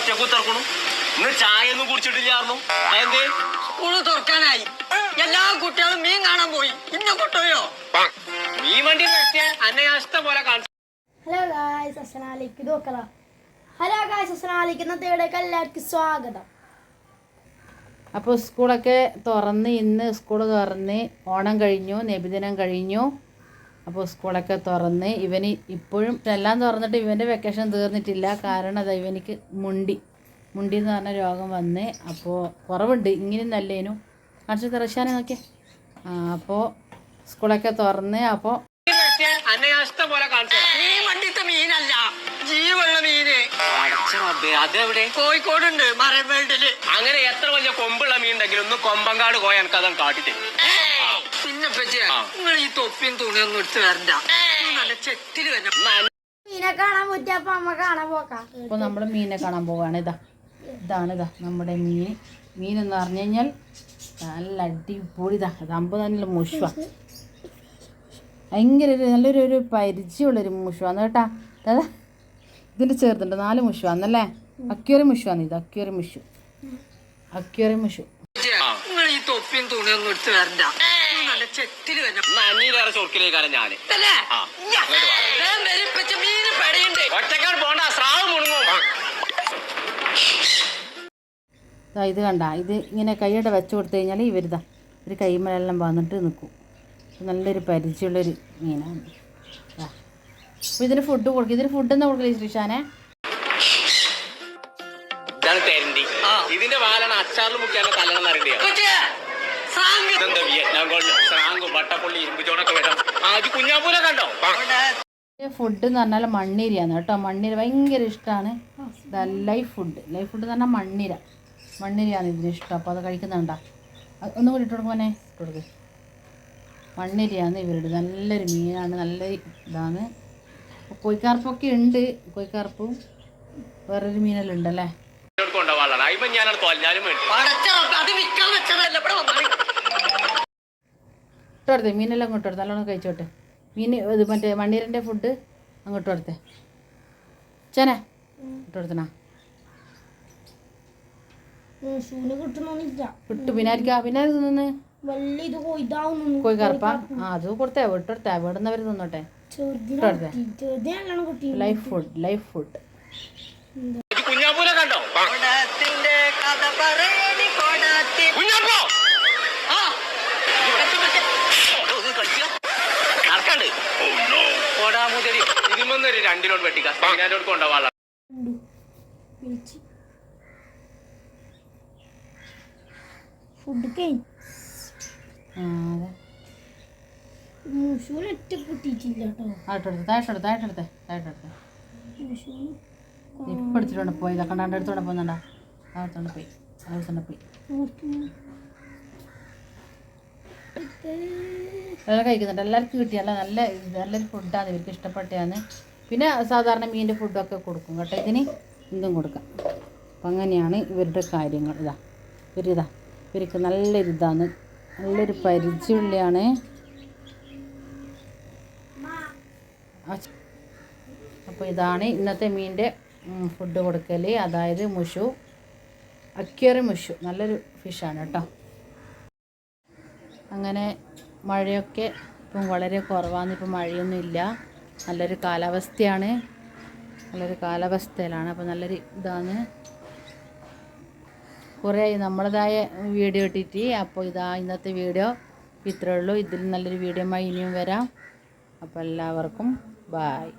ഒറ്റക്ക് തുറക്കണു. ഇന്ന് ചായ ഒന്നും കുടിച്ചിട്ടില്ലായിരുന്നു. എന്തേ? സ്കൂള് തുറക്കാനായി. എല്ലാ കുട്ടികളും മീൻ കാണാൻ പോയി. ഇന്ന കൊട്ടോയോ മീൻ വണ്ടി അന്നെ ഇഷ്ടം പോലെ കാണിച്ചു. ഹലോ ഗായ്സ്, അസ്സലാമു അലൈക്കും. ഇത് നോക്കലാ. ഹലോ ഗായ്സ്, അസ്സലാമു അലൈക്കും. ഇന്നത്തെ വീഡിയോക്ക് എല്ലാവർക്കും സ്വാഗതം. അപ്പോൾ സ്കൂളൊക്കെ തുറന്ന്, ഇന്ന് സ്കൂൾ തുറന്ന്, ഓണം കഴിഞ്ഞു, നബിദിനം കഴിഞ്ഞു. അപ്പോൾ സ്കൂളൊക്കെ തുറന്ന് ഇവന് ഇപ്പോഴും എല്ലാം തുറന്നിട്ട് ഇവൻ്റെ വെക്കേഷൻ തീർന്നിട്ടില്ല. കാരണം അത് ഇവനിക്ക് മുണ്ടി എന്ന് പറഞ്ഞ രോഗം വന്ന്. അപ്പോൾ കുറവുണ്ട്, ഇങ്ങനെ നല്ലേനു കാണിച്ചു തെറശാനെ നോക്കിയേ. അപ്പോൾ സ്കൂളൊക്കെ തുറന്ന്. അപ്പോൾ മീൻ വണ്ടിത്തെ മീനല്ല, ജീവുള്ള മീന്. അതെവിടെ? കോഴിക്കോടുണ്ട്, മറവേൾഡില്. അങ്ങനെ എത്ര വലിയ കൊമ്പുള്ള മീൻ ഉണ്ടെങ്കിലും ഒന്ന് കൊമ്പങ്കാട് പോയാൽ എനിക്ക് അതാണ് കാട്ടിട്ട്. പിന്നെ പറ്റിയ നിങ്ങൾ ഈ തൊപ്പിയും തുണിയൊന്നും എടുത്ത് വരണ്ട. നല്ല ചെത്തില് വരണം. മീനെ കാണാൻ പറ്റിയ അപ്പൊ അമ്മ കാണാൻ പോക്കാം. അപ്പോൾ നമ്മൾ മീനെ കാണാൻ പോവുകയാണ്. ഇതാണ് നമ്മുടെ മീനെന്ന് പറഞ്ഞു കഴിഞ്ഞാൽ നല്ല അടിപൊളി. അതാകുമ്പോൾ നല്ല മുഷുവാണ്, ഭയങ്കര നല്ലൊരു പരിചയമുള്ളൊരു മുഷുവാന്ന് കേട്ടാ. അതാ ഇതിൻ്റെ ചേർത്തുണ്ട് 4 മുഷുവാന്നല്ലേ. അക്യൂറി മുഷുവാന്ന് ഇത്. അക്യൂറി മുഷു. നിങ്ങൾ ഈ തൊപ്പിയും തുണിയൊന്നും എടുത്ത് വരണ്ട. നല്ല ചെത്തില് വരണം. ചൊർക്കിലേക്കാരം ഞാന് മീന് പടയുണ്ട്. ഒറ്റക്കാട് പോണ്ട, സ്രാവ് മുണുങ്ങും. ഇത് കണ്ട, ഇത് ഇങ്ങനെ കൈയുടെ വെച്ച് കൊടുത്തു കഴിഞ്ഞാൽ ഒരു കൈമലെല്ലാം വന്നിട്ട് നിൽക്കും. നല്ലൊരു പരിചയമുള്ളൊരു മീനാണ്. അപ്പോൾ ഇതിന് ഫുഡ് കൊടുക്കും. ഇതിന് ഫുഡ് എന്താ കൊടുക്കില്ല ശ്രീഷാനെ? ഇതാണ് തെരണ്ടി. ഇതിന്റെ വാലാണ് അച്ചാറിൽ മുക്കിയാണ് കല്യാണം അറിയണ്ടേ. സ്രാങ്കും വട്ടപ്പുള്ളി ഇരുമ്പുചോണൊക്കെ വരാം. അത് കുഞ്ഞാപ്പൂനെ കണ്ടോ? ഫുഡ് എന്ന് പറഞ്ഞാൽ മണ്ണീരയാണ് കേട്ടോ. മണ്ണീര ഭയങ്കര ഇഷ്ടമാണ്. ലൈഫ് ഫുഡ് എന്ന് പറഞ്ഞാൽ മണ്ണീരയാണ് ഇതിന് ഇഷ്ടം. അപ്പോൾ അത് കഴിക്കുന്നുണ്ടോ? ഒന്നും കൂടി ഇട്ട് കൊടുക്കുമോനെ, ഇട്ട് കൊടുക്കും. മണ്ണീരയാണ് ഇവരുടെ. നല്ലൊരു മീനാണ്, നല്ല ഇതാണ്. കോഴിക്കാർപ്പൊക്കെ ഉണ്ട്. കോഴിക്കാർപ്പും വേറൊരു മീനെല്ലാം ഉണ്ടല്ലേ. ഇട്ടോടുത്തേ മീനെല്ലാം അങ്ങോട്ട് കൊടുത്തേ, നല്ലോണം കഴിച്ചോട്ടെ. മീൻ ഇത് മറ്റേ മണ്ണീരൻ്റെ ഫുഡ് അങ്ങോട്ട് കൊടുത്തേ. ചേനെ ഇട്ടുകൊടുത്തണ കിട്ടു. പിന്നെ തിന്നു കോഴിക്കാർപ്പ. അത് കൊടുത്തേ, വിട്ടെടുത്തേ. വിടുന്നവർ തിന്നോട്ടെ. Life food. കുഞ്ഞാപ്പൂനെ കണ്ടോ? നടക്കണ്ട് കോടാമൂതടി ഇതിമൊന്നൊരു 2 ലോഡ് വെട്ടിക്കാം. കൊണ്ടുപോകാനുള്ള ഇപ്പം എടുത്തിട്ടുണ്ട് പോയി. കണ്ടാണ്ട് എടുത്തോടെ പോകുന്നുണ്ടാ. അവിടുത്തോണ്ട് പോയി. എല്ലാം കഴിക്കുന്നുണ്ട്. എല്ലാവർക്കും കിട്ടിയല്ല നല്ലൊരു ഫുഡാണ്. ഇവർക്ക് ഇഷ്ടപ്പെട്ടാണ്. പിന്നെ സാധാരണ മീനിൻ്റെ ഫുഡൊക്കെ കൊടുക്കും കേട്ടോ. ഇതിന് എന്തും കൊടുക്കാം. അപ്പം അങ്ങനെയാണ് ഇവരുടെ കാര്യങ്ങൾ. ഇവർക്ക് നല്ലൊരിതാണ്, നല്ലൊരു പരിചയമുള്ളതാണ്. അപ്പോൾ ഇതാണ് ഇന്നത്തെ മീനിൻ്റെ ഫുഡ് കൊടുക്കൽ. അതായത് അക്യൂറി മുഷു. നല്ലൊരു ഫിഷാണ് കേട്ടോ. അങ്ങനെ മഴയൊക്കെ ഇപ്പം വളരെ കുറവാണ്. ഇപ്പം മഴയൊന്നും ഇല്ല. നല്ലൊരു കാലാവസ്ഥയിലാണ്. അപ്പോൾ നല്ലൊരു ഇതാണ്. കുറേ നമ്മളതായ വീഡിയോ ഇട്ടിട്ട്. അപ്പോൾ ഇന്നത്തെ വീഡിയോ ഇത്രയേ ഉള്ളൂ. ഇതിൽ നല്ലൊരു വീഡിയോയുമായി ഇനിയും വരാം. അപ്പോൾ എല്ലാവർക്കും ബായ്.